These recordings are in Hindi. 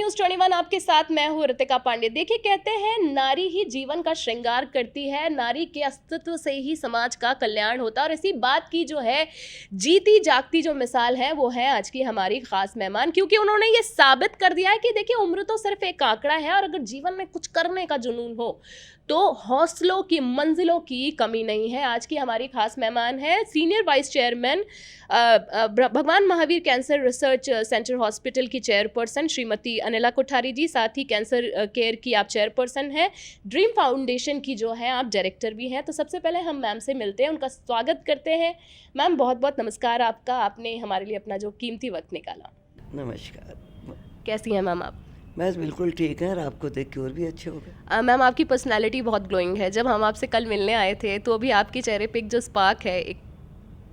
न्यूज़ 21 आपके साथ मैं हूँ ऋतिका पांडे। देखिए, कहते हैं नारी ही जीवन का श्रृंगार करती है, नारी के अस्तित्व से ही समाज का कल्याण होता है। और इसी बात की जो है जीती जागती जो मिसाल है वो है आज की हमारी खास मेहमान, क्योंकि उन्होंने ये साबित कर दिया है कि देखिए, उम्र तो सिर्फ एक आंकड़ा है और अगर जीवन में कुछ करने का जुनून हो तो हौसलों की मंजिलों की कमी नहीं है। आज की हमारी खास मेहमान है सीनियर वाइस चेयरमैन भगवान Mahavir cancer research centre hospital की चेयरपर्सन श्रीमती अनिला कोठारी जी। साथ ही कैंसर केयर की आप चेयरपर्सन हैं, ड्रीम फाउंडेशन की जो है आप डायरेक्टर भी हैं। तो सबसे पहले हम मैम से मिलते हैं, उनका स्वागत करते हैं। मैम, बहुत बहुत नमस्कार आपका, आपने हमारे लिए अपना जो कीमती वक्त निकाला। नमस्कार। कैसी हैं मैम आप? बस बिल्कुल ठीक है और आपको देख के और भी अच्छे हो गए। मैम, आपकी पर्सनालिटी बहुत ग्लोइंग है। जब हम आपसे कल मिलने आए थे तो अभी आपके चेहरे पे एक जो स्पार्क है, एक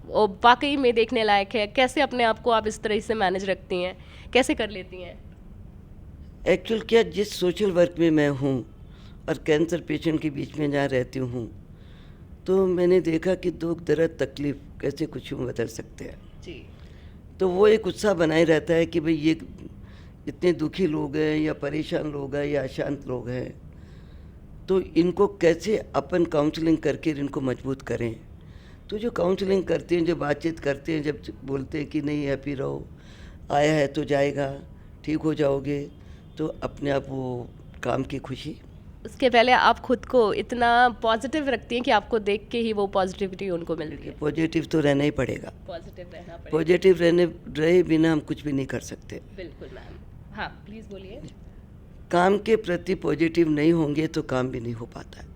वो वाकई में देखने लायक है। कैसे अपने आप को आप इस तरह से मैनेज रखती हैं, कैसे कर लेती हैं? एक्चुअल क्या, जिस सोशल वर्क में मैं हूँ और कैंसर पेशेंट के बीच में जहाँ रहती हूँ, तो मैंने देखा कि दुख दर्द तकलीफ़ कैसे खुशियों में बदल सकते हैं। जी। तो वो एक उत्साह बनाए रहता है कि भाई ये इतने दुखी लोग हैं या परेशान लोग हैं या अशांत लोग हैं, तो इनको कैसे अपन काउंसलिंग करके इनको मजबूत करें। तो जो काउंसलिंग करते हैं, जो बातचीत करते हैं, जब बोलते हैं कि नहीं हैप्पी रहो, आया है तो जाएगा, ठीक हो जाओगे, तो अपने आप वो काम की खुशी। उसके पहले आप खुद को इतना पॉजिटिव रखती हैं कि आपको देख के ही वो पॉजिटिविटी उनको मिलती है। पॉजिटिव तो रहना ही पड़ेगा, पॉजिटिव रहना पड़ेगा। पॉजिटिव रहे बिना हम कुछ भी नहीं कर सकते। बिल्कुल मैम। हाँ, प्लीज़ बोलिए। काम के प्रति पॉजिटिव नहीं होंगे तो काम भी नहीं हो पाता है।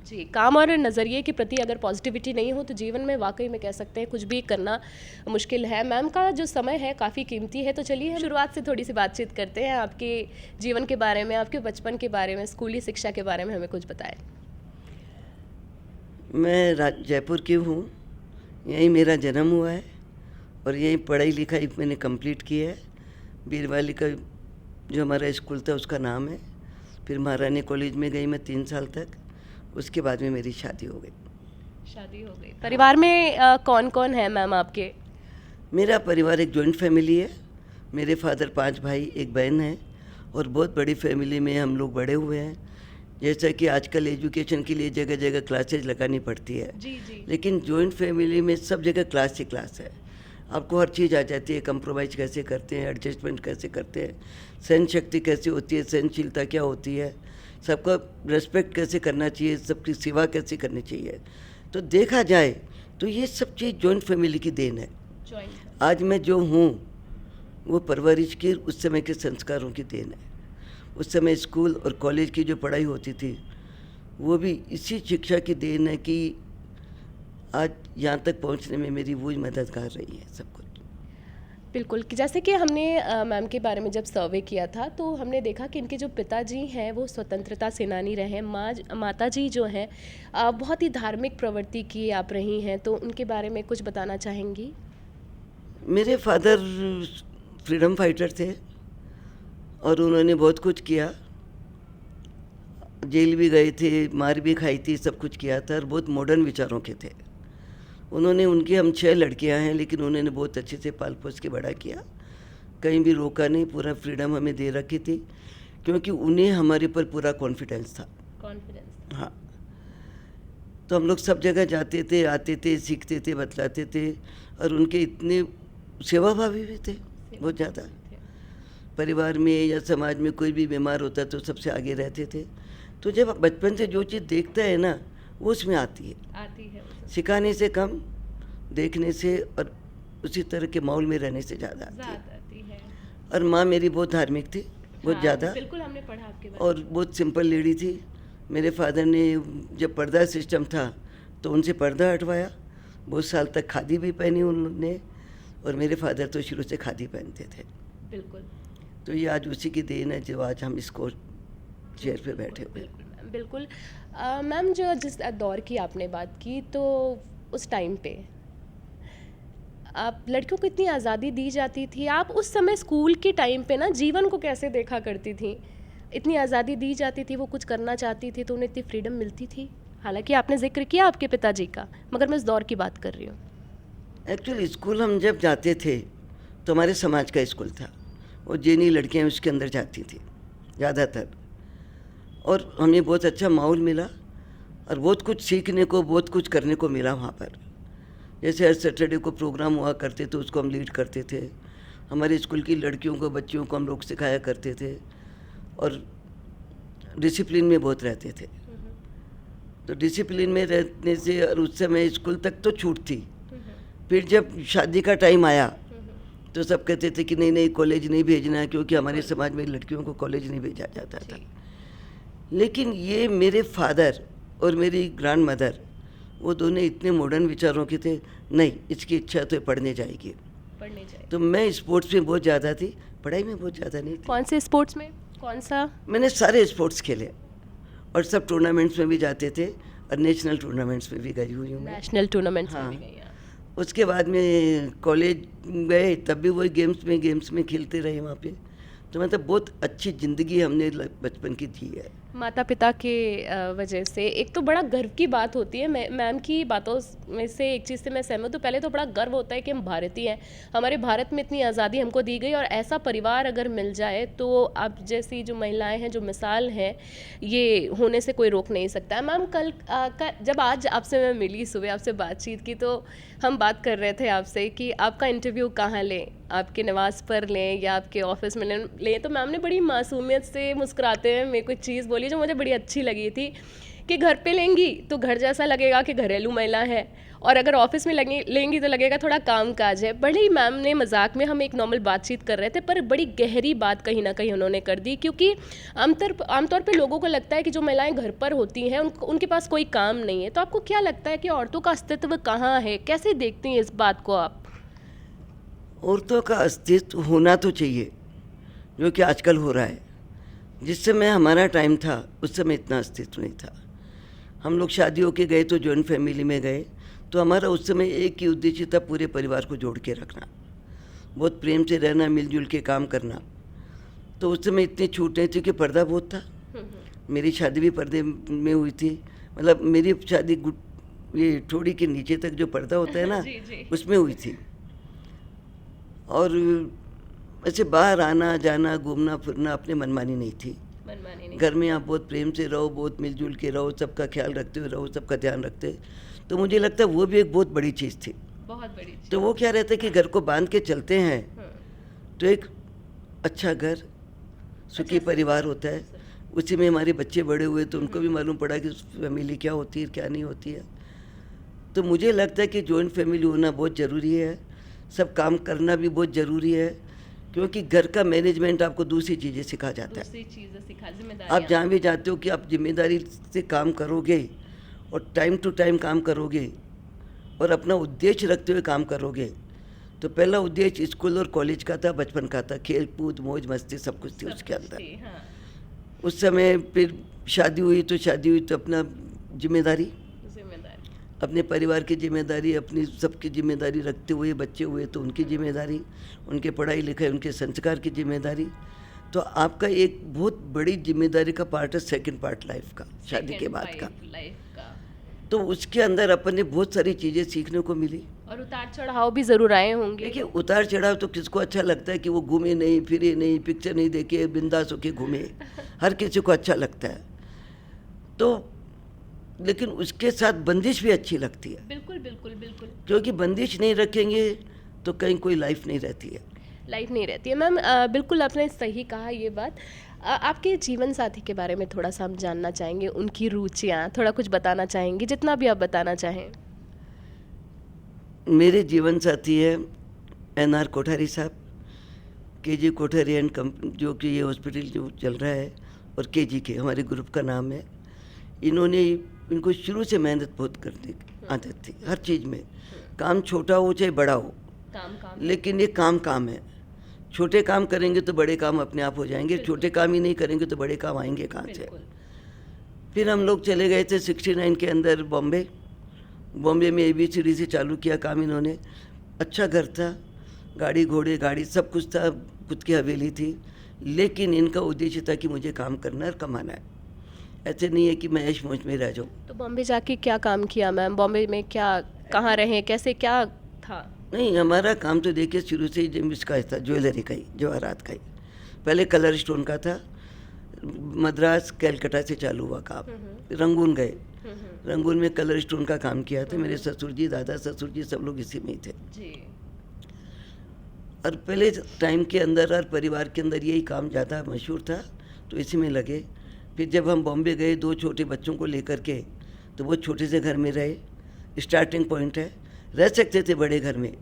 जी, काम और नज़रिए के प्रति अगर पॉजिटिविटी नहीं हो तो जीवन में वाकई में कह सकते हैं कुछ भी करना मुश्किल है। मैम का जो समय है काफ़ी कीमती है, तो चलिए हम शुरुआत से थोड़ी सी बातचीत करते हैं। आपके जीवन के बारे में, आपके बचपन के बारे में, स्कूली शिक्षा के बारे में हमें कुछ बताएं। मैं जयपुर की हूँ, यहीं मेरा जन्म हुआ है और यहीं पढ़ाई लिखाई मैंने कंप्लीट की है। बीरवाली का जो हमारा स्कूल था उसका नाम है। फिर महारानी कॉलेज में गई मैं 3 साल तक, उसके बाद में मेरी शादी हो गई। शादी हो गई। परिवार में कौन कौन है मैम आपके? मेरा परिवार एक जॉइंट फैमिली है। मेरे फादर 5 भाई, एक बहन है और बहुत बड़ी फैमिली में हम लोग बड़े हुए हैं। जैसा कि आजकल एजुकेशन के लिए जगह जगह क्लासेज लगानी पड़ती है, जी। लेकिन जॉइंट फैमिली में सब जगह क्लास ही क्लास है। आपको हर चीज़ आ जाती है, कंप्रोमाइज़ कैसे करते हैं, एडजस्टमेंट कैसे करते हैं, सहन शक्ति कैसे होती है, सहनशीलता क्या होती है, सबका रेस्पेक्ट कैसे करना चाहिए, सबकी सेवा कैसे करनी चाहिए। तो देखा जाए तो ये सब चीज़ जॉइंट फैमिली की देन है। आज मैं जो हूँ वो परवरिश की उस समय के संस्कारों की देन है। उस समय स्कूल और कॉलेज की जो पढ़ाई होती थी वो भी इसी शिक्षा की देन है कि आज यहाँ तक पहुँचने में मेरी वो मददगार रही है सब कुछ। बिल्कुल, कि जैसे कि हमने मैम के बारे में जब सर्वे किया था तो हमने देखा कि इनके जो पिताजी हैं वो स्वतंत्रता सेनानी रहे। माताजी जो हैं बहुत ही धार्मिक प्रवृत्ति की आप रही हैं, तो उनके बारे में कुछ बताना चाहेंगी? मेरे फादर फ्रीडम फाइटर थे और उन्होंने बहुत कुछ किया, जेल भी गए थे, मार भी खाई थी, सब कुछ किया था और बहुत मॉडर्न विचारों के थे। उन्होंने उनकी हम 6 लड़कियां हैं, लेकिन उन्होंने बहुत अच्छे से पाल पोस के बड़ा किया, कहीं भी रोका नहीं, पूरा फ्रीडम हमें दे रखी थी क्योंकि उन्हें हमारे पर पूरा कॉन्फिडेंस था। हाँ, तो हम लोग सब जगह जाते थे, आते थे, सीखते थे, बतलाते थे और उनके इतने सेवाभावी भी थे बहुत ज़्यादा। परिवार में या समाज में कोई भी बीमार होता तो सबसे आगे रहते थे। तो जब बचपन से जो चीज़ देखता है ना वो उसमें आती है। सिखाने से कम देखने से और उसी तरह के माहौल में रहने से ज़्यादा आती है। और माँ मेरी बहुत धार्मिक थी, बहुत ज़्यादा। बिल्कुल, हमने पढ़ा आपके बारे में। और बहुत सिंपल लेडी थी। मेरे फादर ने जब पर्दा सिस्टम था तो उनसे पर्दा हटवाया, बहुत साल तक खादी भी पहनी उन्होंने और मेरे फादर तो शुरू से खादी पहनते थे। बिल्कुल। तो ये आज उसी की देन है जो आज हम इसको चेयर पे बैठे हुए। बिल्कुल। मैम, जो जिस दौर की आपने बात की, तो उस टाइम पे आप लड़कियों को इतनी आज़ादी दी जाती थी, आप उस समय स्कूल के टाइम पे ना जीवन को कैसे देखा करती थी? इतनी आज़ादी दी जाती थी, वो कुछ करना चाहती थी तो उन्हें इतनी फ्रीडम मिलती थी। हालांकि आपने जिक्र किया आपके पिताजी का, मगर मैं इस दौर की बात कर रही हूँ। एक्चुअली स्कूल हम जब जाते थे तो हमारे समाज का स्कूल था, और जेनी लड़कियां उसके अंदर जाती थी ज़्यादातर, और हमें बहुत अच्छा माहौल मिला और बहुत कुछ सीखने को, बहुत कुछ करने को मिला वहाँ पर। जैसे हर सैटरडे को प्रोग्राम हुआ करते थे, उसको हम लीड करते थे। हमारे स्कूल की लड़कियों को, बच्चियों को हम लोग सिखाया करते थे और डिसिप्लिन में बहुत रहते थे। तो डिसिप्लिन में रहने से, और उस समय स्कूल तक तो छूट थी। फिर जब शादी का टाइम आया तो सब कहते थे कि नहीं नहीं, कॉलेज नहीं भेजना है, क्योंकि हमारे समाज में लड़कियों को कॉलेज नहीं भेजा जाता था। लेकिन ये मेरे फादर और मेरी ग्रैंड मदर, वो दोनों इतने मॉडर्न विचारों के थे, नहीं इसकी इच्छा तो पढ़ने जाएगी। तो मैं स्पोर्ट्स में बहुत ज़्यादा थी, पढ़ाई में बहुत ज़्यादा नहीं थी। कौन से स्पोर्ट्स में? कौन सा? मैंने सारे स्पोर्ट्स खेले और सब टूर्नामेंट्स में भी जाते थे और नेशनल टूर्नामेंट्स में भी गई हुई हूँ। नेशनल टूर्नामेंट्स में हाँ। भी गई हैं। उसके बाद में कॉलेज गए, तब भी वही गेम्स में खेलते रहे वहाँ पे। तो मतलब बहुत अच्छी ज़िंदगी हमने बचपन की जी है। माता पिता के वजह से एक तो बड़ा गर्व की बात होती है। मैम की बातों में से एक चीज़ से मैं सहमत हूँ। पहले तो बड़ा गर्व होता है कि हम भारतीय हैं, हमारे भारत में इतनी आज़ादी हमको दी गई और ऐसा परिवार अगर मिल जाए तो आप जैसी जो महिलाएं हैं, जो मिसाल हैं, ये होने से कोई रोक नहीं सकता। मैम कल जब आज आपसे मैं मिली, सुबह आपसे बातचीत की, तो हम बात कर रहे थे आपसे कि आपका इंटरव्यू कहाँ लें, आपके निवास पर लें या आपके ऑफिस में लें। तो मैम ने बड़ी मासूमियत से मुस्कुराते हुए मेरे को एक चीज़ बोली जो मुझे बड़ी अच्छी लगी थी कि घर पे लेंगी तो घर जैसा लगेगा कि घरेलू महिला है, और अगर ऑफिस में लेंगी तो लगेगा थोड़ा काम काज है। बड़ी मैम ने मजाक में, हम एक नॉर्मल बातचीत कर रहे थे, पर बड़ी गहरी बात कहीं ना कहीं उन्होंने कर दी। क्योंकि आमतौर पे लोगों को लगता है कि जो महिलाएं घर पर होती हैं उनके पास कोई काम नहीं है। तो आपको क्या लगता है कि औरतों का अस्तित्व कहाँ है? कैसे देखती हैं इस बात को आप? औरतों का अस्तित्व होना तो चाहिए, जो कि आजकल हो रहा है। जिस समय हमारा टाइम था उस समय इतना अस्तित्व नहीं था। हम लोग शादी होके गए तो जॉइंट फैमिली में गए, तो हमारा उस समय एक ही उद्देश्य था, पूरे परिवार को जोड़ के रखना, बहुत प्रेम से रहना, मिलजुल के काम करना। तो उस समय इतनी छूट नहीं थी कि पर्दा बहुत था। मेरी शादी भी पर्दे में हुई थी, मतलब मेरी शादी ये ठोड़ी के नीचे तक जो पर्दा होता है ना जी, जी। उसमें हुई थी। और ऐसे बाहर आना जाना, घूमना फिरना अपने मनमानी नहीं थी। मनमानी नहीं। घर में आप बहुत प्रेम से रहो, बहुत मिलजुल के रहो, सबका ख्याल रखते हुए रहो, सबका ध्यान रखते। तो मुझे लगता है वो भी एक बहुत बड़ी चीज़ थी। बहुत बड़ी चीज़। तो वो क्या रहता है कि घर को बांध के चलते हैं तो एक अच्छा घर, सुखी परिवार होता है। उसी में हमारे बच्चे बड़े हुए तो उनको भी मालूम पड़ा कि फैमिली क्या होती है, क्या नहीं होती है। तो मुझे लगता है कि जॉइंट फैमिली होना बहुत ज़रूरी है, सब काम करना भी बहुत ज़रूरी है, क्योंकि घर का मैनेजमेंट आपको दूसरी चीज़ें सिखा जाता है। दूसरी चीज़ें सिखा, आप जिम्मेदारियां। जहाँ भी जाते हो कि आप जिम्मेदारी से काम करोगे और टाइम टू टाइम काम करोगे और अपना उद्देश्य रखते हुए काम करोगे। तो पहला उद्देश्य स्कूल और कॉलेज का था, बचपन का था, खेल कूद मौज मस्ती सब कुछ थी उसके अंदर। हाँ। उस समय फिर शादी हुई तो अपना जिम्मेदारी, अपने परिवार की जिम्मेदारी, अपनी सबकी जिम्मेदारी रखते हुए, बच्चे हुए तो उनकी जिम्मेदारी, उनके पढ़ाई लिखाई, उनके संस्कार की जिम्मेदारी। तो आपका एक बहुत बड़ी जिम्मेदारी का पार्ट है सेकंड पार्ट लाइफ का, शादी के बाद का। तो उसके अंदर अपन ने बहुत सारी चीज़ें सीखने को मिली। और उतार चढ़ाव भी ज़रूर आए होंगे। देखिए, उतार चढ़ाव तो किसको अच्छा लगता है कि वो घूमे नहीं, फिरे नहीं, पिक्चर नहीं देखे, बिंदास होके घूमे, हर किसी को अच्छा लगता है। तो लेकिन उसके साथ बंदिश भी अच्छी लगती है। बिल्कुल बिल्कुल बिल्कुल। क्योंकि बंदिश नहीं रखेंगे तो कहीं कोई लाइफ नहीं रहती है। लाइफ नहीं रहती है। मैम बिल्कुल आपने सही कहा ये बात। आपके जीवन साथी के बारे में थोड़ा सा हम जानना चाहेंगे, उनकी रुचियाँ थोड़ा कुछ बताना चाहेंगे, जितना भी आप बताना चाहें। मेरे जीवन साथी है NR कोठारी साहब, KG कोठारी एंड कंपनी, जो कि ये हॉस्पिटल जो चल रहा है, और KG के हमारे ग्रुप का नाम है। इनको शुरू से मेहनत बहुत करने की आदत थी, हर चीज़ में। काम छोटा हो चाहे बड़ा हो, काम लेकिन ये काम है। छोटे काम करेंगे तो बड़े काम अपने आप हो जाएंगे, छोटे काम ही नहीं करेंगे तो बड़े काम आएंगे कहाँ से। फिर हम लोग चले गए थे 69 के अंदर बॉम्बे में ABCD से चालू किया काम इन्होंने। अच्छा घर था, गाड़ी सब कुछ था, खुद की हवेली थी, लेकिन इनका उद्देश्य था कि मुझे काम करना है और कमाना है। ऐसे नहीं है कि मैं ऐश मौज में रह जाऊँ। तो बॉम्बे जाके क्या काम किया मैम? बॉम्बे में क्या, कहाँ रहे, कैसे, क्या था? नहीं, हमारा काम तो देखिए शुरू से ही जिम्स का ही था, ज्वेलरी का ही, जवाहरात का ही। पहले कलर स्टोन का था, मद्रास कैलकाटा से चालू हुआ काम। रंगून गए, रंगून में कलर स्टोन का काम किया था। मेरे ससुर जी, दादा ससुर जी सब लोग इसी में ही थे। जी। और पहले टाइम के अंदर और परिवार के अंदर यही काम ज़्यादा मशहूर था, तो इसी में लगे। फिर जब हम बॉम्बे गए 2 छोटे बच्चों को लेकर के, तो वो छोटे से घर में रहे। स्टार्टिंग पॉइंट है, रह सकते थे बड़े घर में,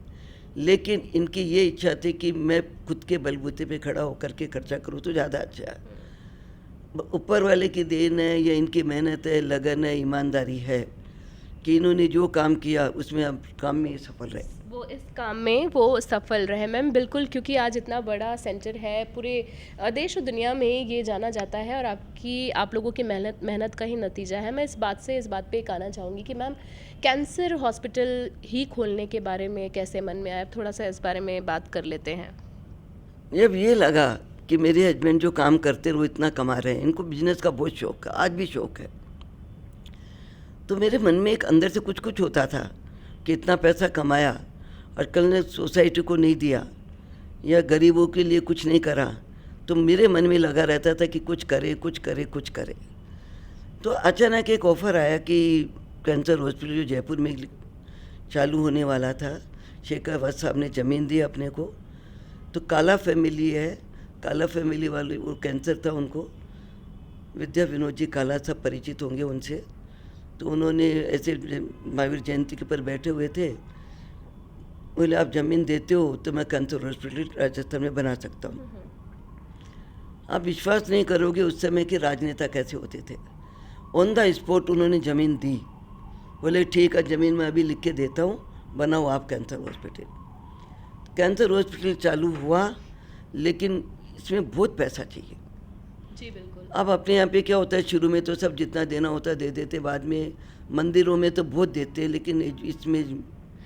लेकिन इनकी ये इच्छा थी कि मैं खुद के बलबूते पे खड़ा होकर के खर्चा करूँ तो ज़्यादा अच्छा है। ऊपर वाले की देन है या इनकी मेहनत है, लगन है, ईमानदारी है कि इन्होंने जो काम किया उसमें अब काम में ये सफल रहे। वो इस काम में वो सफल रहे मैम, बिल्कुल, क्योंकि आज इतना बड़ा सेंटर है, पूरे देश और दुनिया में ये जाना जाता है और आप लोगों की मेहनत का ही नतीजा है। मैं इस बात पे एक आना चाहूँगी कि मैम कैंसर हॉस्पिटल ही खोलने के बारे में कैसे मन में आया, थोड़ा सा इस बारे में बात कर लेते हैं। जब ये लगा कि मेरे हस्बैंड जो काम करते हैं वो इतना कमा रहे हैं, इनको बिजनेस का बहुत शौक है, आज भी शौक है, तो मेरे मन में एक अंदर से कुछ कुछ होता था कि इतना पैसा कमाया और कल ने सोसाइटी को नहीं दिया या गरीबों के लिए कुछ नहीं करा, तो मेरे मन में लगा रहता था कि कुछ करे कुछ करे कुछ करे। तो अचानक एक ऑफ़र आया कि कैंसर हॉस्पिटल जो जयपुर में चालू होने वाला था, शेखर वत्स साहब ने ज़मीन दी अपने को। तो काला फैमिली है, काला फैमिली वाले, वो कैंसर था उनको, विद्या विनोद जी काला सब परिचित होंगे उनसे। तो उन्होंने ऐसे महावीर जयंती के पर बैठे हुए थे, बोले आप ज़मीन देते हो तो मैं कैंसर हॉस्पिटल राजस्थान में बना सकता हूँ। आप विश्वास नहीं करोगे उस समय के राजनेता कैसे होते थे। ऑन द स्पॉट उन्होंने ज़मीन दी, बोले ठीक है ज़मीन मैं अभी लिख के देता हूँ, बनाओ आप कैंसर हॉस्पिटल। कैंसर हॉस्पिटल चालू हुआ, लेकिन इसमें बहुत पैसा चाहिए। जी बिल्कुल। अब अपने यहाँ पे क्या होता है, शुरू में तो सब जितना देना होता है दे देते, बाद में मंदिरों में तो बहुत देते हैं, लेकिन इसमें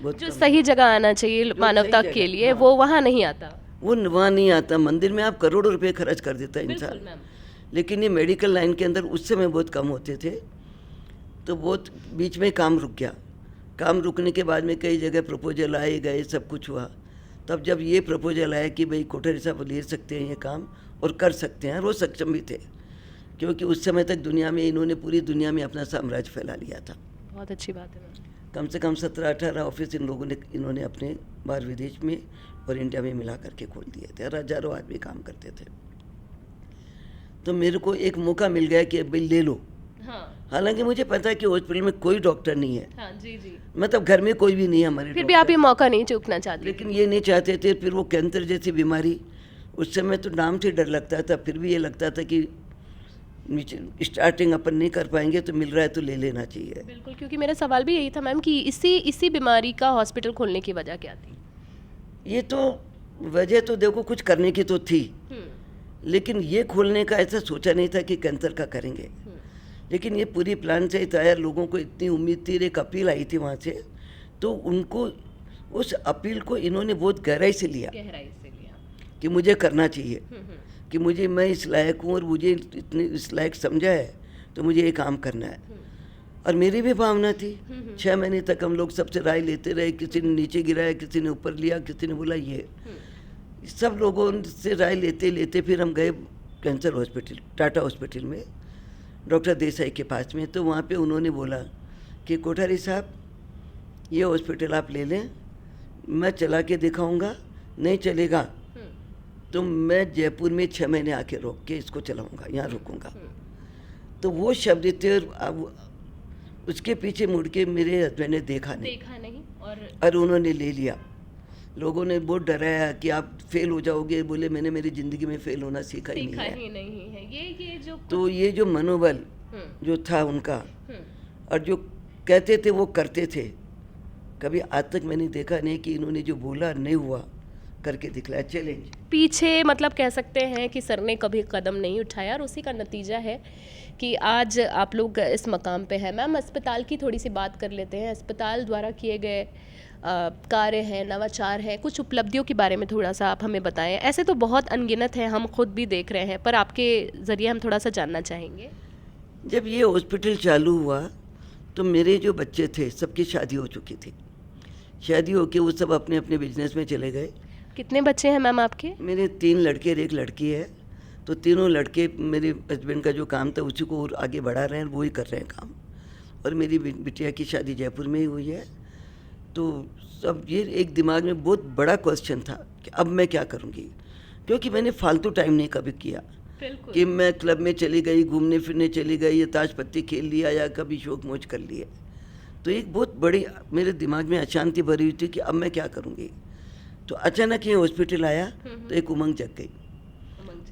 बहुत जो कम। सही जगह आना चाहिए मानवता सही के जगह, लिए, हाँ। वो वहाँ नहीं आता। वो वहाँ नहीं आता। मंदिर में आप करोड़ों रुपए खर्च कर देता है बिल्कुल इंसान, मैम। लेकिन ये मेडिकल लाइन के अंदर उस समय बहुत कम होते थे, तो बहुत बीच में काम रुक गया। काम रुकने के बाद में कई जगह प्रपोजल आए गए, सब कुछ हुआ। तब जब ये प्रपोजल आया कि भाई कोठारी साहब ले सकते हैं ये काम और कर सकते हैं, और वो सक्षम भी थे, क्योंकि उस समय तक दुनिया में इन्होंने पूरी दुनिया में अपना साम्राज्य फैला लिया था। बहुत अच्छी बात है मैम। कम से कम 17-18 ऑफिस इन्होंने अपने बाहर विदेश में और इंडिया में मिला करके खोल दिए थे, और हजारों आदमी काम करते थे। तो मेरे को एक मौका मिल गया कि भाई ले लो। हाँ हालांकि मुझे पता है कि हॉस्पिटल में कोई डॉक्टर नहीं है, हाँ। जी जी। मतलब घर में कोई भी नहीं है हमारे फिर भी आप ये मौका नहीं चूकना चाहते। लेकिन ये नहीं चाहते थे। फिर वो कैंसर जैसी बीमारी, उस समय तो नाम से डर लगता था, फिर भी ये लगता था कि स्टार्टिंग अपन नहीं कर पाएंगे, तो मिल रहा है तो ले लेना चाहिए। बिल्कुल, क्योंकि मेरा सवाल भी यही था मैम कि इसी बीमारी का हॉस्पिटल खोलने की वजह क्या थी? ये तो वजह तो देखो कुछ करने की तो थी, लेकिन ये खोलने का ऐसा सोचा नहीं था कि कैंसर का करेंगे। लेकिन ये पूरी प्लान से था यार, लोगों को इतनी उम्मीद थी, एक अपील आई थी वहाँ से, तो उनको उस अपील को इन्होंने बहुत गहराई से लिया कि मुझे करना चाहिए, कि मुझे, मैं इस लायक हूँ और मुझे इतनी इस लायक समझा है, तो मुझे ये काम करना है। और मेरी भी भावना थी। 6 महीने तक हम लोग सबसे राय लेते रहे, किसी ने नीचे गिराया, किसी ने ऊपर लिया, किसी ने बोला ये, सब लोगों से राय लेते लेते फिर हम गए कैंसर हॉस्पिटल, टाटा हॉस्पिटल में, डॉक्टर देसाई के पास में। तो वहाँ पे उन्होंने बोला कि कोठारी साहब ये हॉस्पिटल आप ले लें, मैं चला के दिखाऊंगा, नहीं चलेगा तो मैं जयपुर में 6 महीने आके रोक के इसको चलाऊंगा, यहाँ रुकूंगा। तो वो शब्द थे, और अब उसके पीछे मुड़ के मेरे हस्बैंड ने देखा नहीं और उन्होंने ले लिया। लोगों ने बहुत डराया कि आप फेल हो जाओगे, बोले मैंने मेरी ज़िंदगी में फेल होना सीखा ही नहीं है। ये जो तो ये जो मनोबल जो था उनका, और जो कहते थे वो करते थे, कभी आज तक मैंने देखा नहीं कि इन्होंने जो बोला नहीं हुआ, करके दिखलाया। चैलेंज पीछे मतलब कह सकते हैं कि सर ने कभी कदम नहीं उठाया, और उसी का नतीजा है कि आज आप लोग इस मकाम पे हैं। मैम अस्पताल की थोड़ी सी बात कर लेते हैं। अस्पताल द्वारा किए गए कार्य हैं, नवाचार हैं, कुछ उपलब्धियों के बारे में थोड़ा सा आप हमें बताएं। ऐसे तो बहुत अनगिनत हैं, हम खुद भी देख रहे हैं, पर आपके ज़रिए हम थोड़ा सा जानना चाहेंगे। जब ये हॉस्पिटल चालू हुआ तो मेरे जो बच्चे थे सबकी शादी हो चुकी थी। शादी होके वो सब अपने अपने बिजनेस में चले गए। कितने बच्चे हैं मैम आपके? मेरे 3 लड़के और 1 लड़की है। तो तीनों लड़के मेरे हस्बैंड का जो काम था उसी को और आगे बढ़ा रहे हैं, वो ही कर रहे हैं काम। और मेरी बिटिया की शादी जयपुर में ही हुई है। तो सब ये एक दिमाग में बहुत बड़ा क्वेश्चन था कि अब मैं क्या करूँगी, क्योंकि मैंने फालतू टाइम नहीं कभी किया कि मैं क्लब में चली गई, घूमने फिरने चली गई, या ताश पत्ती खेल लिया, या कभी शौक मौज कर लिए। तो एक बहुत बड़ी मेरे दिमाग में अशांति भरी हुई थी कि अब मैं क्या करूँगी। तो अचानक ये हॉस्पिटल आया तो एक उमंग जग गई।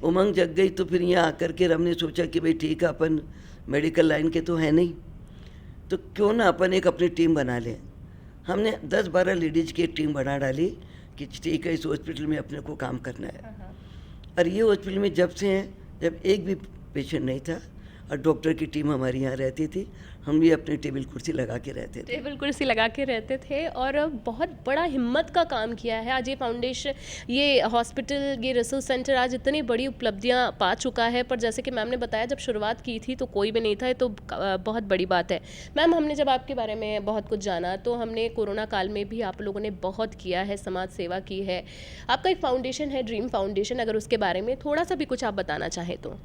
उमंग जग गई तो फिर यहाँ आकर के हमने सोचा कि भाई ठीक है, अपन मेडिकल लाइन के तो है नहीं, तो क्यों ना अपन एक अपनी टीम बना लें। हमने 10-12 लेडीज़ की एक टीम बना डाली कि ठीक है, इस हॉस्पिटल में अपने को काम करना है। और ये हॉस्पिटल में जब से हैं, जब एक भी पेशेंट नहीं था और डॉक्टर की टीम हमारी यहाँ रहती थी, हम भी अपनी टेबल कुर्सी लगा के रहते थे। टेबल कुर्सी लगा के रहते थे और बहुत बड़ा हिम्मत का काम किया है। आज ये फाउंडेशन, ये हॉस्पिटल, ये रिसोर्स सेंटर आज इतनी बड़ी उपलब्धियां पा चुका है। पर जैसे कि मैम ने बताया, जब शुरुआत की थी तो कोई भी नहीं था, ये तो बहुत बड़ी बात है। मैम, हमने जब आपके बारे में बहुत कुछ जाना तो हमने कोरोना काल में भी आप लोगों ने बहुत किया है, समाज सेवा की है। आपका एक फाउंडेशन है, ड्रीम फाउंडेशन, अगर उसके बारे में थोड़ा सा भी कुछ आप बताना चाहें तो।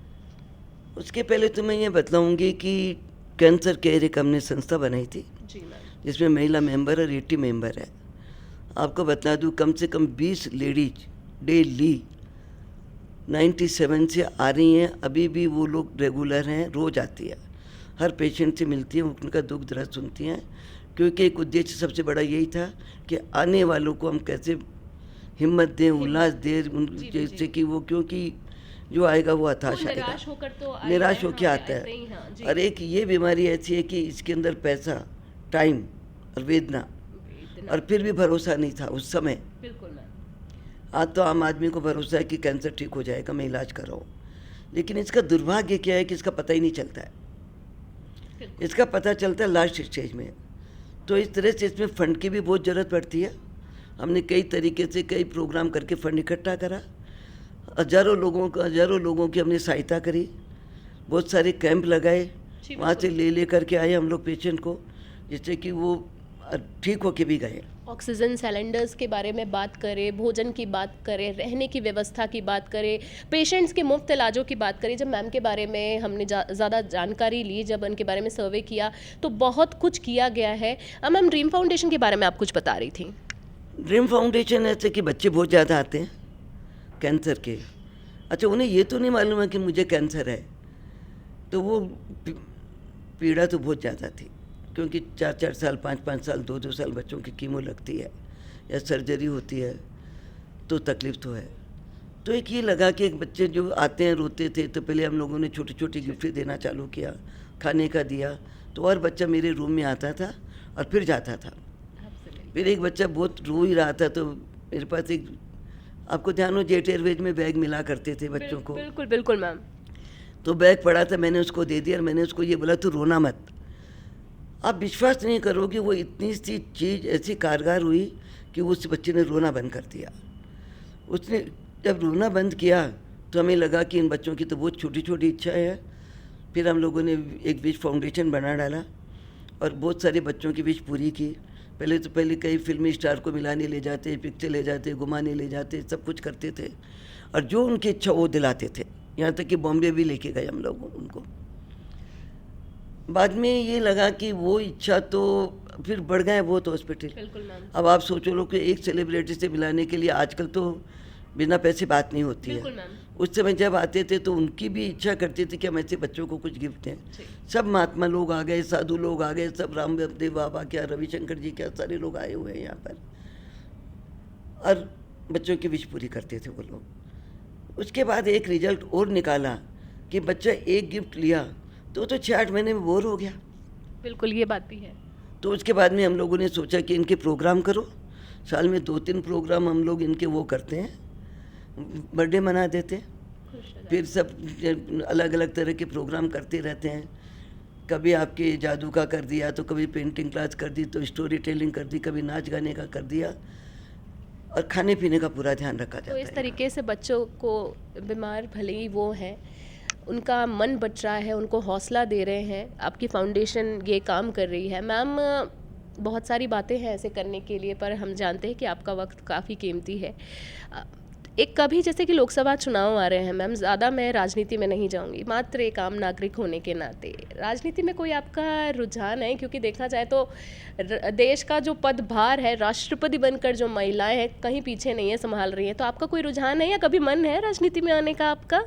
उसके पहले तो मैं ये बतलाऊँगी कि कैंसर केयर एक हमने संस्था बनाई थी जी मैम। जिसमें महिला मेंबर और 80 मेंबर है। आपको बता दूं, कम से कम 20 लेडीज डेली 97 से आ रही हैं। अभी भी वो लोग रेगुलर हैं, रोज़ आती है, हर पेशेंट से मिलती हैं, उनका दुख दर्द सुनती हैं। क्योंकि एक उद्देश्य सबसे बड़ा यही था कि आने वालों को हम कैसे हिम्मत दें, उल्लास दें, जैसे कि वो, क्योंकि जो आएगा वो हताश आएगा, निराश होकर आता है। और एक ये बीमारी ऐसी है कि इसके अंदर पैसा, टाइम और वेदना, और फिर भी भरोसा नहीं था उस समय। बिल्कुल मैम। आज तो आम आदमी को भरोसा है कि कैंसर ठीक हो जाएगा, मैं इलाज कराऊँ। लेकिन इसका दुर्भाग्य क्या है कि इसका पता ही नहीं चलता है। इसका पता चलता है लास्ट स्टेज में। तो इस तरह से इसमें फ़ंड की भी बहुत ज़रूरत पड़ती है। हमने कई तरीके से कई प्रोग्राम करके फ़ंड इकट्ठा करा। हज़ारों लोगों की हमने सहायता करी। बहुत सारे कैंप लगाए, वहाँ से ले करके आए हम लोग पेशेंट को, जिससे कि वो ठीक होके भी गए। ऑक्सीजन सिलेंडर्स के बारे में बात करें, भोजन की बात करें, रहने की व्यवस्था की बात करें, पेशेंट्स के मुफ्त इलाजों की बात करें। जब मैम के बारे में हमने ज़्यादा जानकारी ली, जब उनके बारे में सर्वे किया, तो बहुत कुछ किया गया है। मैम, ड्रीम फाउंडेशन के बारे में आप कुछ बता रही थी। ड्रीम फाउंडेशन ऐसे कि बच्चे बहुत ज़्यादा आते हैं कैंसर के। अच्छा, उन्हें ये तो नहीं मालूम है कि मुझे कैंसर है, तो वो पीड़ा तो बहुत ज़्यादा थी, क्योंकि 4-4 साल, 5-5 साल, 2-2 साल बच्चों की कीमो लगती है या सर्जरी होती है, तो तकलीफ़ तो है। तो एक ये लगा कि एक बच्चे जो आते हैं रोते थे, तो पहले हम लोगों ने छोटी छोटी गिफ्ट देना चालू किया, खाने का दिया। तो और बच्चा मेरे रूम में आता था और फिर जाता था। फिर एक बच्चा बहुत रो ही रहा था, तो मेरे पास एक, आपको ध्यान हो, जेट एयरवेज में बैग मिला करते थे बच्चों को। बिल्कुल बिल्कुल मैम। तो बैग पड़ा था, मैंने उसको दे दिया और मैंने उसको ये बोला, तू रोना मत। आप विश्वास नहीं करोगे, वो इतनी सी चीज़ ऐसी कारगर हुई कि उस बच्चे ने रोना बंद कर दिया। उसने जब रोना बंद किया तो हमें लगा कि इन बच्चों की तो बहुत छोटी छोटी इच्छाएं हैं। फिर हम लोगों ने एक विश फाउंडेशन बना डाला और बहुत सारे बच्चों की विश पूरी की। पहले कई फिल्मी स्टार को मिलाने ले जाते, पिक्चर ले जाते, घुमाने ले जाते, सब कुछ करते थे, और जो उनकी इच्छा वो दिलाते थे। यहाँ तक कि बॉम्बे भी लेके गए हम लोग उनको। बाद में ये लगा कि वो इच्छा तो फिर बढ़ गए बहुत हॉस्पिटल। अब आप सोचो लो कि एक सेलिब्रिटी से मिलाने के लिए आजकल तो बिना पैसे बात नहीं होती है। उस समय जब आते थे तो उनकी भी इच्छा करती थी कि हम ऐसे बच्चों को कुछ गिफ्ट दें। सब महात्मा लोग आ गए, साधु लोग आ गए, सब रामदेव बाबा क्या, रविशंकर जी क्या, सारे लोग आए हुए हैं यहाँ पर, और बच्चों की विश पूरी करते थे वो लोग। उसके बाद एक रिजल्ट और निकाला कि बच्चा एक गिफ्ट लिया तो 6-8 महीने में बोर हो गया। बिल्कुल, ये बात भी है। तो उसके बाद में हम लोगों ने सोचा कि इनके प्रोग्राम करो। साल में 2-3 प्रोग्राम हम लोग इनके वो करते हैं, बर्थडे मना देते हैं। फिर सब अलग अलग तरह के प्रोग्राम करते रहते हैं। कभी आपके जादू का कर दिया, तो कभी पेंटिंग क्लास कर दी, तो स्टोरी टेलिंग कर दी, कभी नाच गाने का कर दिया, और खाने पीने का पूरा ध्यान रखा जाता है। तो इस तरीके से बच्चों को, बीमार भले ही वो हैं, उनका मन बच रहा है, उनको हौसला दे रहे हैं। आपकी फाउंडेशन ये काम कर रही है। मैम, बहुत सारी बातें हैं ऐसे करने के लिए, पर हम जानते हैं कि आपका वक्त काफ़ी कीमती है। एक कभी जैसे कि लोकसभा चुनाव आ रहे हैं मैम, ज़्यादा मैं राजनीति में नहीं जाऊंगी, मात्र एक आम नागरिक होने के नाते राजनीति में कोई आपका रुझान है? क्योंकि देखा जाए तो देश का जो पदभार है, राष्ट्रपति बनकर जो महिलाएं हैं कहीं पीछे नहीं है, संभाल रही हैं, तो आपका कोई रुझान है या कभी मन है राजनीति में आने का आपका?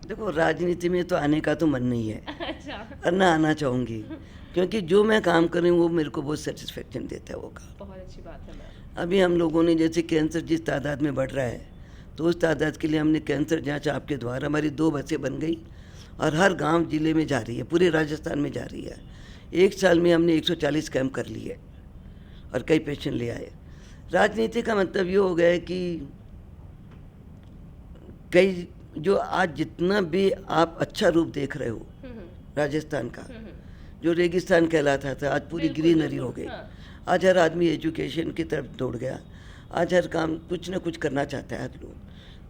देखो, राजनीति में तो आने का तो मन नहीं है अच्छा, और ना आना चाहूँगी, क्योंकि जो मैं काम कर रही हूँ वो मेरे को बहुत सेटिस्फेक्शन देता है वो काम। बहुत अच्छी बात है मैम। अभी हम लोगों ने जैसे कैंसर जिस तादाद में बढ़ रहा है, तो उस तादाद के लिए हमने कैंसर जांच आपके द्वारा हमारी 2 बसें बन गई और हर गांव जिले में जा रही है, पूरे राजस्थान में जा रही है। एक साल में हमने 140 कैंप कर लिए और कई पेशेंट ले आए। राजनीति का मतलब ये हो गया है कि कई जो आज जितना भी आप अच्छा रूप देख रहे हो राजस्थान का, जो रेगिस्तान कहलाता था आज पूरी ग्रीनरी हो गई। आज हर आदमी एजुकेशन की तरफ दौड़ गया, आज हर काम कुछ ना कुछ करना चाहता है हर लोग,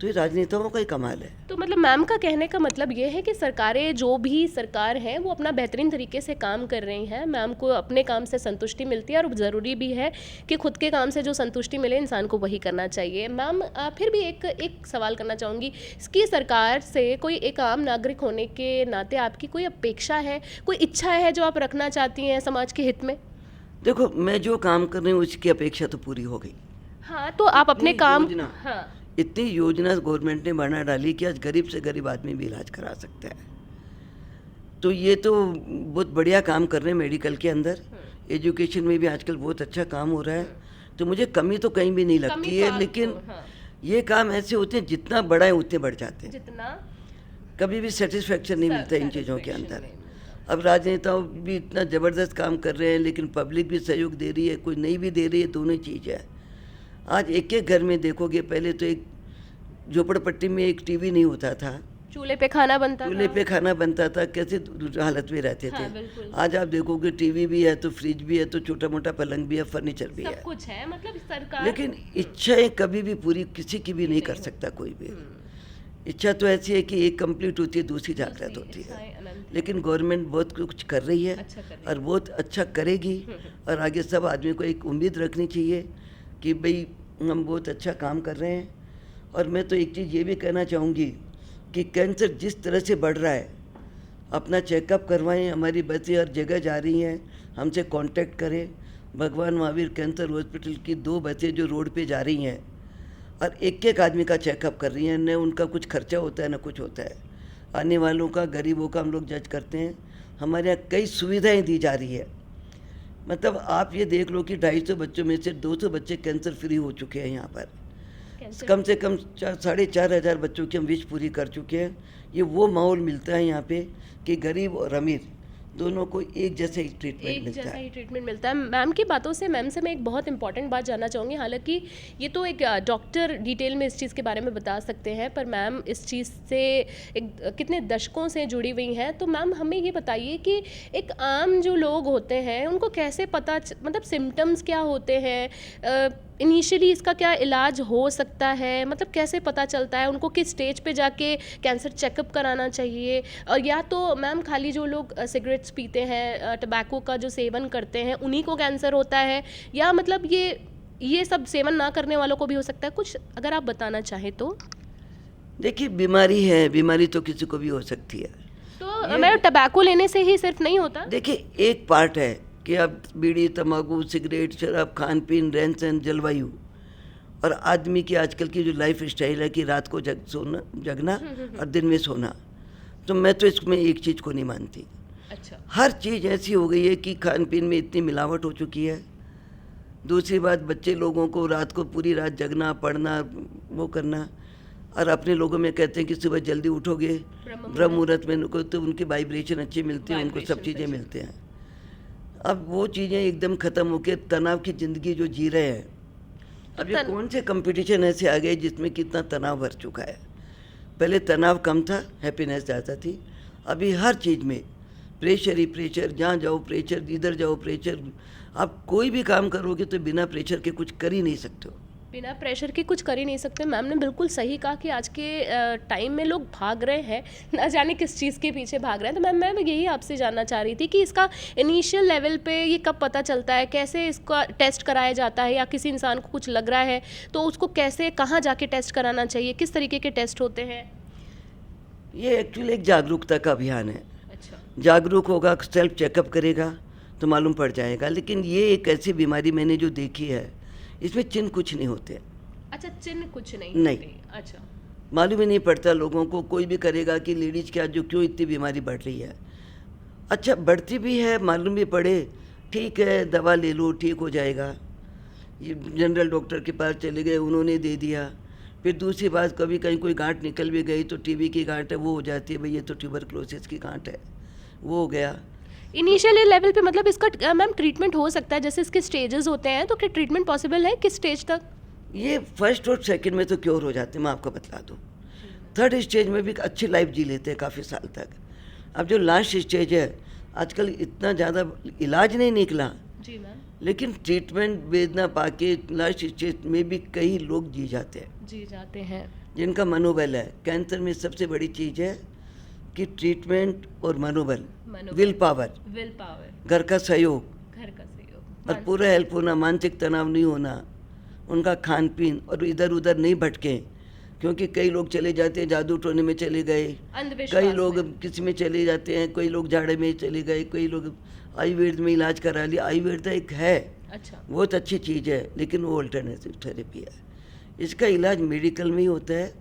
तो ये राजनेताओं का ही कमाल है। तो मतलब मैम का कहने का मतलब ये है कि सरकारें, जो भी सरकार है, वो अपना बेहतरीन तरीके से काम कर रही हैं, मैम को अपने काम से संतुष्टि मिलती है और ज़रूरी भी है कि खुद के काम से जो संतुष्टि मिले इंसान को वही करना चाहिए। मैम फिर भी एक सवाल करना चाहूँगी कि सरकार से कोई एक आम नागरिक होने के नाते आपकी कोई अपेक्षा है, कोई इच्छा है जो आप रखना चाहती हैं समाज के हित में? देखो, मैं जो काम कर रही हूँ उसकी अपेक्षा तो पूरी हो गई। हाँ, तो आप अपने काम, हाँ, इतनी योजना गवर्नमेंट ने बना डाली कि आज गरीब से गरीब आदमी भी इलाज करा सकता है, तो ये तो बहुत बढ़िया काम कर रहे हैं। मेडिकल के अंदर, एजुकेशन में भी आजकल बहुत अच्छा काम हो रहा है, तो मुझे कमी तो कहीं भी नहीं लगती है। लेकिन ये काम ऐसे होते हैं जितना बड़ा है उतने बढ़ जाते हैं, जितना कभी भी सेटिस्फेक्शन नहीं मिलता इन चीज़ों के अंदर। अब राजनेताओं भी इतना ज़बरदस्त काम कर रहे हैं, लेकिन पब्लिक भी सहयोग दे रही है, कोई नहीं भी दे रही है, दोनों चीज़ है। आज एक एक घर में देखोगे, पहले तो एक झोपड़पट्टी में एक टीवी नहीं होता था, चूल्हे पे खाना बनता था, कैसे हालत में रहते थे। बिल्कुल। आज आप देखोगे टीवी भी है तो फ्रिज भी है तो छोटा मोटा पलंग भी है, फर्नीचर भी सब है, कुछ है, मतलब सरकार। लेकिन इच्छाएं कभी भी पूरी किसी की भी नहीं कर सकता कोई भी। इच्छा तो ऐसी है कि एक कंप्लीट होती है, दूसरी जागृत होती है, लेकिन गवर्नमेंट बहुत कुछ कर रही है और बहुत अच्छा करेगी। और आगे सब आदमी को एक उम्मीद रखनी चाहिए कि भाई हम बहुत अच्छा काम कर रहे हैं। और मैं तो एक चीज़ ये भी कहना चाहूँगी कि कैंसर जिस तरह से बढ़ रहा है, अपना चेकअप करवाएं, हमारी बसें हर जगह जा रही हैं, हमसे कांटेक्ट करें। भगवान महावीर कैंसर हॉस्पिटल की 2 बसें जो रोड पे जा रही हैं और एक एक आदमी का चेकअप कर रही हैं, न उनका कुछ खर्चा होता है न कुछ होता है। आने वालों का, गरीबों का हम लोग जज करते हैं। हमारे यहाँ कई सुविधाएं दी जा रही है, मतलब आप ये देख लो कि 250 बच्चों में से 200 बच्चे कैंसर फ्री हो चुके हैं यहाँ पर। कम से कम 4,500 बच्चों की हम विश पूरी कर चुके हैं। ये वो माहौल मिलता है यहाँ पे कि गरीब और अमीर दोनों को एक जैसे ही ट्रीटमेंट मिलता है। मैम की बातों से, मैम से मैं एक बहुत इंपॉर्टेंट बात जानना चाहूँगी। हालांकि ये तो एक डॉक्टर डिटेल में इस चीज़ के बारे में बता सकते हैं, पर मैम इस चीज़ से कितने दशकों से जुड़ी हुई हैं, तो मैम हमें ये बताइए कि एक आम जो लोग होते हैं उनको कैसे पता, मतलब सिम्टम्स क्या होते हैं, इनिशियली इसका क्या इलाज हो सकता है, मतलब कैसे पता चलता है, उनको किस स्टेज पे जाके कैंसर चेकअप कराना चाहिए? और या तो मैम खाली जो लोग सिगरेट्स पीते हैं, टबैको का जो सेवन करते हैं, उन्हीं को कैंसर होता है, या मतलब ये सब सेवन ना करने वालों को भी हो सकता है? कुछ अगर आप बताना चाहें तो। देखिए, बीमारी है, बीमारी तो किसी को भी हो सकती है, तो मैं टबैको लेने से ही सिर्फ नहीं होता। देखिए, एक पार्ट है कि अब बीड़ी, तंबाकू, सिगरेट, शराब, खान पीन, रहन सहन, जलवायु और आदमी की आजकल की जो लाइफ स्टाइल है कि रात को जगना और दिन में सोना, तो मैं तो इसमें एक चीज़ को नहीं मानती। अच्छा। हर चीज़ ऐसी हो गई है कि खान पीन में इतनी मिलावट हो चुकी है। दूसरी बात, बच्चे लोगों को रात को पूरी रात जगना, पढ़ना, वो करना, और अपने लोगों में कहते हैं कि सुबह जल्दी उठोगे ब्रह्म मुहूर्त में उनको, तो उनकी वाइब्रेशन अच्छी मिलती है, उनको सब चीज़ें मिलते हैं। अब वो चीज़ें एकदम ख़त्म होकर तनाव की ज़िंदगी जो जी रहे हैं, अब ये कौन से कंपटीशन ऐसे आ गए जिसमें कितना तनाव भर चुका है। पहले तनाव कम था, हैप्पीनेस ज़्यादा थी। अभी हर चीज़ में प्रेशर ही प्रेशर, जहाँ जाओ प्रेशर, इधर जाओ प्रेशर। आप कोई भी काम करोगे तो बिना प्रेशर के कुछ कर ही नहीं सकते हो। बिना प्रेशर के कुछ कर ही नहीं सकते। मैम ने बिल्कुल सही कहा कि आज के टाइम में लोग भाग रहे हैं, ना जाने किस चीज़ के पीछे भाग रहे हैं। तो मैम मैं यही आपसे जानना चाह रही थी कि इसका इनिशियल लेवल पे ये कब पता चलता है, कैसे इसका टेस्ट कराया जाता है, या किसी इंसान को कुछ लग रहा है तो उसको कैसे, कहाँ जाके टेस्ट कराना चाहिए, किस तरीके के टेस्ट होते हैं? ये एक्चुअली एक जागरूकता का अभियान है। अच्छा। जागरूक होगा, सेल्फ चेकअप करेगा तो मालूम पड़ जाएगा। लेकिन ये एक ऐसी बीमारी मैंने जो देखी है, इसमें चिन्ह कुछ नहीं होते। अच्छा, चिन्ह कुछ नहीं नहीं। होते। अच्छा। मालूम ही नहीं पड़ता लोगों को। कोई भी करेगा कि लेडीज क्या जो क्यों इतनी बीमारी बढ़ रही है। अच्छा, बढ़ती भी है, मालूम भी पड़े, ठीक है, दवा ले लो, ठीक हो जाएगा। ये जनरल डॉक्टर के पास चले गए, उन्होंने दे दिया। फिर दूसरी बात, कभी कहीं कोई गांठ निकल भी गई तो टीबी की गांठ है, वो हो जाती है, भाई ये तो ट्यूबरक्लोसिस की गांठ है, वो हो गया। इनिशियली लेवल पे मतलब इसका मैम ट्रीटमेंट हो सकता है? जैसे इसके स्टेजेस होते हैं, तो क्या ट्रीटमेंट पॉसिबल है किस स्टेज तक? ये फर्स्ट और सेकंड में तो क्योर हो जाते हैं, मैं आपको बता दूँ। थर्ड स्टेज में भी अच्छी लाइफ जी लेते हैं काफ़ी साल तक। अब जो लास्ट स्टेज है, आजकल इतना ज़्यादा इलाज नहीं निकला, जी मैम। लेकिन ट्रीटमेंट वेदना पाके लास्ट स्टेज में भी कई लोग जी जाते हैं, जी जाते हैं। जिनका मनोबल है। कैंसर में सबसे बड़ी चीज़ है कि ट्रीटमेंट और मनोबल, विल पावर, घर का सहयोग घर का सहयोग और पूरा हेल्प होना, मानसिक तनाव नहीं होना, उनका खान पीन और इधर उधर नहीं भटके। क्योंकि कई लोग चले जाते हैं जादू टोने में चले गए, कई लोग किसी में चले जाते हैं, कोई लोग झाड़े में चले गए, कई लोग आयुर्वेद में इलाज करा लिया। आयुर्वेद एक है, अच्छा, बहुत अच्छी चीज़ है, लेकिन वो अल्टरनेटिव थेरेपी है। इसका इलाज मेडिकल में ही होता है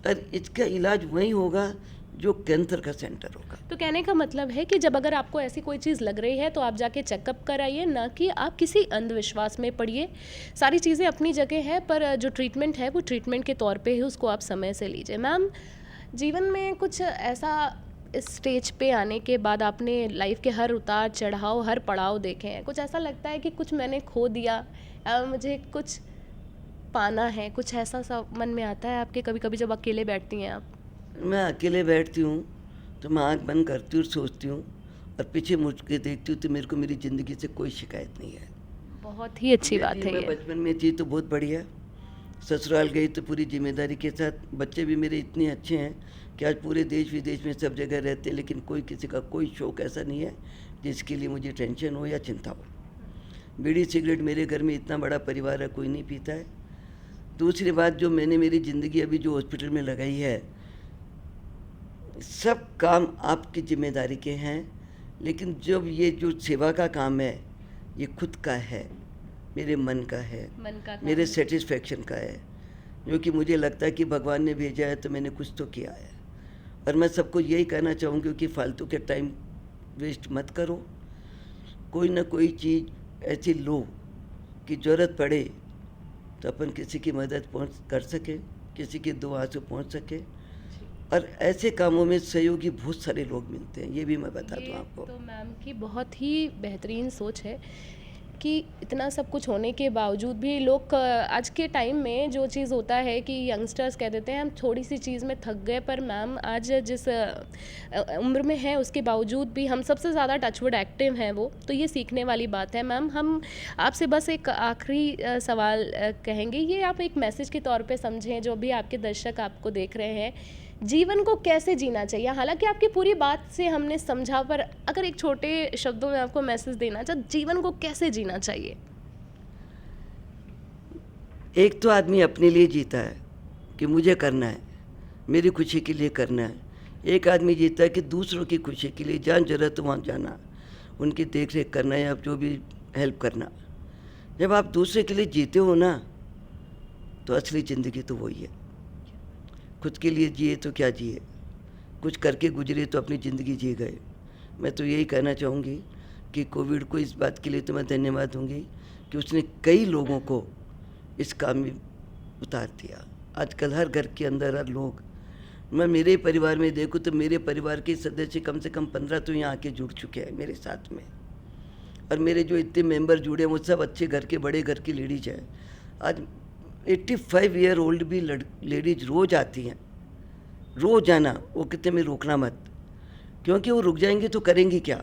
और इसका इलाज वहीं होगा जो कैंसर का सेंटर होगा। तो कहने का मतलब है कि जब अगर आपको ऐसी कोई चीज़ लग रही है तो आप जाके चेकअप कराइए, ना कि आप किसी अंधविश्वास में पड़िए। सारी चीज़ें अपनी जगह है, पर जो ट्रीटमेंट है वो ट्रीटमेंट के तौर पे ही उसको आप समय से लीजिए। मैम, जीवन में कुछ ऐसा इस स्टेज पे आने के बाद आपने लाइफ के हर उतार चढ़ाव, हर पड़ाव देखे हैं, कुछ ऐसा लगता है कि कुछ मैंने खो दिया या मुझे कुछ पाना है, कुछ ऐसा सा मन में आता है आपके कभी कभी जब अकेले बैठती हैं आप? मैं अकेले बैठती हूँ तो मैं आँख बंद करती हूँ, सोचती हूँ और पीछे मुड़ के देखती हूँ तो मेरे को मेरी ज़िंदगी से कोई शिकायत नहीं है। बहुत ही अच्छी बात है मैं ये। बचपन में थी तो बहुत बढ़िया, ससुराल गई तो पूरी जिम्मेदारी के साथ। बच्चे भी मेरे इतने अच्छे हैं कि आज पूरे देश विदेश में सब जगह रहते हैं, लेकिन कोई किसी का कोई शौक ऐसा नहीं है जिसके लिए मुझे टेंशन हो या चिंता हो। बीड़ी सिगरेट मेरे घर में इतना बड़ा परिवार है, कोई नहीं पीता है। दूसरी बात, जो मैंने मेरी ज़िंदगी अभी जो हॉस्पिटल में लगाई है, सब काम आपकी जिम्मेदारी के हैं, लेकिन जब ये जो सेवा का काम है ये खुद का है, मेरे मन का है, मेरे सेटिस्फेक्शन का है, जो कि मुझे लगता है कि भगवान ने भेजा है तो मैंने कुछ तो किया है। और मैं सबको यही कहना चाहूँगी कि फालतू के टाइम वेस्ट मत करो, कोई ना कोई चीज़ ऐसी लो कि ज़रूरत पड़े तो अपन किसी की मदद पहुँच कर सके, किसी की दुआ से पहुँच सके। और ऐसे कामों में सहयोगी बहुत सारे लोग मिलते हैं, ये भी मैं बता दूँ आपको। तो मैम की बहुत ही बेहतरीन सोच है कि इतना सब कुछ होने के बावजूद भी लोग आज के टाइम में जो चीज़ होता है कि यंगस्टर्स कह देते हैं हम थोड़ी सी चीज़ में थक गए, पर मैम आज जिस उम्र में है उसके बावजूद भी हम सबसे ज़्यादा टचवुड एक्टिव हैं वो, तो ये सीखने वाली बात है। मैम, हम आपसे बस एक आखिरी सवाल कहेंगे, ये आप एक मैसेज के तौर पे समझें, जो भी आपके दर्शक आपको देख रहे हैं, जीवन को कैसे जीना चाहिए? हालांकि आपकी पूरी बात से हमने समझा, पर अगर एक छोटे शब्दों में आपको मैसेज देना चाहे, जीवन को कैसे जीना चाहिए? एक तो आदमी अपने लिए जीता है कि मुझे करना है, मेरी खुशी के लिए करना है। एक आदमी जीता है कि दूसरों की खुशी के लिए, जहाँ जरूरत वहाँ जाना, उनकी देख रेख करना या जो भी हेल्प करना। जब आप दूसरे के लिए जीते हो ना, तो असली ज़िंदगी तो वही है। खुद के लिए जिए तो क्या जिए, कुछ करके गुजरे तो अपनी ज़िंदगी जी गए। मैं तो यही कहना चाहूँगी कि कोविड को इस बात के लिए तो मैं धन्यवाद दूँगी कि उसने कई लोगों को इस काम में उतार दिया। आजकल हर घर के अंदर हर लोग, मैं मेरे परिवार में देखूँ तो मेरे परिवार के सदस्य कम से कम 15 तो यहाँ आके जुड़ चुके हैं मेरे साथ में। और मेरे जो इतने मेंबर जुड़े हैं वो सब अच्छे घर के, बड़े घर की लेडीज हैं। आज 85 ईयर ओल्ड भी लेडीज रोज़ आती हैं, रोज़ आना। वो कहते मैं रोकना मत, क्योंकि वो रुक जाएंगे तो करेंगे क्या?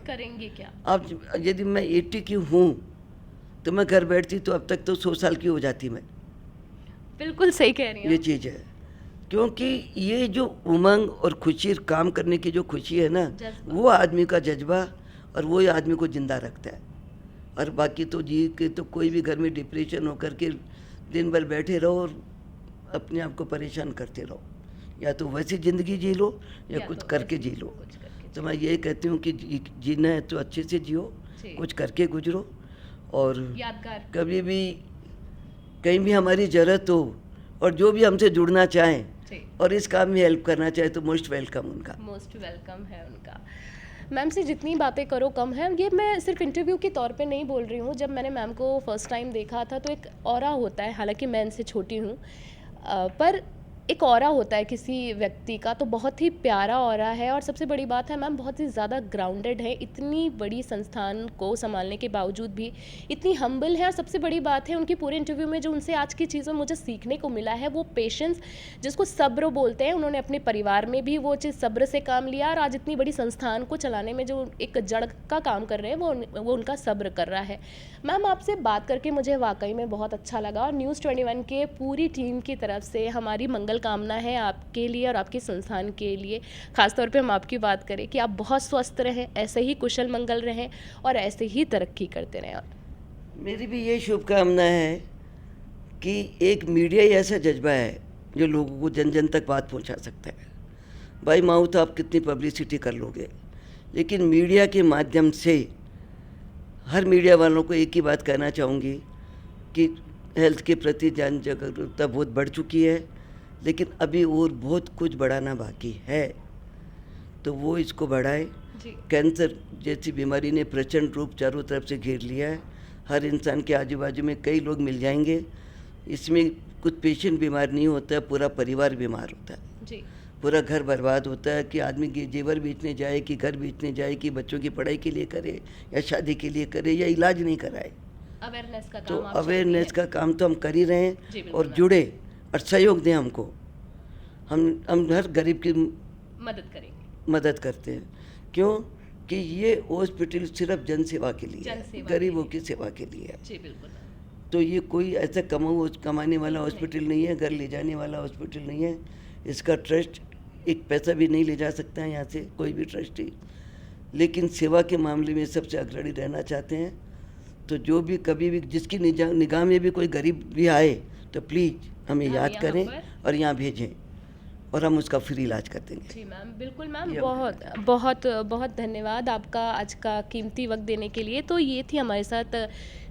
अब यदि मैं 80 की हूँ तो मैं घर बैठती तो अब तक तो 100 साल की हो जाती मैं। बिल्कुल सही कह रही ये हैं। चीज़ है। क्योंकि ये जो उमंग और खुशी, काम करने की जो खुशी है ना, जज्बा। वो आदमी का जज्बा और वो ही आदमी को ज़िंदा रखता है। और बाकी तो जी के तो कोई भी घर में डिप्रेशन होकर के दिन भर बैठे रहो और अपने आप को परेशान करते रहो, या तो वैसी ज़िंदगी जी लो या या कुछ तो करके वैसे जी लो। कुछ करके तो मैं यही कहती हूँ कि जीना है तो अच्छे से जियो, जी। कुछ करके गुजरो। और यादगार। कभी भी कहीं भी हमारी ज़रूरत हो और जो भी हमसे जुड़ना चाहें जी। और इस काम में हेल्प करना चाहे तो मोस्ट वेलकम उनका। मोस्ट वेलकम है उनका। मैम से जितनी बातें करो कम है। ये मैं सिर्फ इंटरव्यू के तौर पे नहीं बोल रही हूँ। जब मैंने मैम को फर्स्ट टाइम देखा था तो एक ऑरा होता है, हालांकि मैं इनसे छोटी हूँ, पर एक ऑरा होता है किसी व्यक्ति का, तो बहुत ही प्यारा ऑरा है। और सबसे बड़ी बात है मैम बहुत ही ज़्यादा ग्राउंडेड है, इतनी बड़ी संस्थान को संभालने के बावजूद भी इतनी हम्बल है। और सबसे बड़ी बात है उनकी पूरे इंटरव्यू में जो उनसे आज की चीज़ में मुझे सीखने को मिला है वो पेशेंस, जिसको सब्र बोलते हैं। उन्होंने अपने परिवार में भी वो चीज़ सब्र से काम लिया और आज इतनी बड़ी संस्थान को चलाने में जो एक जड़ का काम कर रहे हैं वो उनका सब्र कर रहा है। मैम आपसे बात करके मुझे वाकई में बहुत अच्छा लगा और न्यूज़ 21 के पूरी टीम की तरफ से हमारी मंगल कामना है आपके लिए और आपके संस्थान के लिए। खासतौर पे हम आपकी बात करें कि आप बहुत स्वस्थ रहें, ऐसे ही कुशल मंगल रहें और ऐसे ही तरक्की करते रहें। मेरी भी ये शुभकामना है कि एक मीडिया ही ऐसा जज्बा है जो लोगों को जन जन तक बात पहुंचा सकता है। भाई माउथ आप कितनी पब्लिसिटी कर लोगे, लेकिन मीडिया के माध्यम से हर मीडिया वालों को एक ही बात कहना चाहूँगी कि हेल्थ के प्रति जन जागरूकता बहुत बढ़ चुकी है, लेकिन अभी और बहुत कुछ बढ़ाना बाकी है, तो वो इसको बढ़ाए। जी। कैंसर जैसी बीमारी ने प्रचंड रूप चारों तरफ से घेर लिया है। हर इंसान के आजू बाजू में कई लोग मिल जाएंगे। इसमें कुछ पेशेंट बीमार नहीं होता है, पूरा परिवार बीमार होता है। जी। पूरा घर बर्बाद होता है कि आदमी की जेवर बेचने जाए, कि घर बेचने जाए, कि बच्चों की पढ़ाई के लिए करे या शादी के लिए करे या इलाज नहीं कराए। अवेयरनेस का तो काम आप अवेयरनेस का काम तो हम कर ही रहे जी, हैं बिल्कुल और मैम। जुड़े और सहयोग दें हमको। हम हर गरीब की मदद करेंगे। मदद करते हैं। क्यों कि ये हॉस्पिटल सिर्फ जन सेवा के लिए है, जनसेवा गरीबों के की सेवा के लिए है। जी बिल्कुल मैम। तो ये कोई ऐसा कमाने वाला हॉस्पिटल नहीं है, घर ले जाने वाला हॉस्पिटल नहीं है। इसका ट्रस्ट एक पैसा भी नहीं ले जा सकता है यहाँ से कोई भी ट्रस्टी, लेकिन सेवा के मामले में सबसे अग्रणी रहना चाहते हैं। तो जो भी कभी भी जिसकी निगाह में भी कोई गरीब भी आए तो प्लीज़ हमें हम याद यहाँ करें पर- और यहाँ भेजें और हम उसका फ्री इलाज कर देंगे। जी मैम, बिल्कुल मैम। ये बहुत बहुत बहुत धन्यवाद आपका आज का कीमती वक्त देने के लिए। तो ये थी हमारे साथ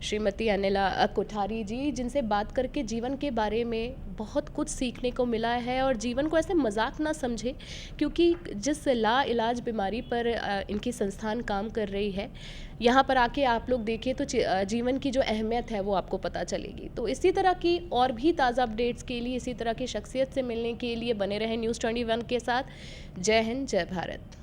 श्रीमती अनिला कोठारी जी, जिनसे बात करके जीवन के बारे में बहुत कुछ सीखने को मिला है और जीवन को ऐसे मजाक ना समझे, क्योंकि जिस ला इलाज बीमारी पर इनकी संस्थान काम कर रही है, यहाँ पर आके आप लोग देखें तो जीवन की जो अहमियत है वो आपको पता चलेगी। तो इसी तरह की और भी ताज़ा अपडेट्स के लिए, इसी तरह की शख्सियत से मिलने के लिए बने रहें न्यूज़ 21 के साथ। जय हिंद, जय भारत।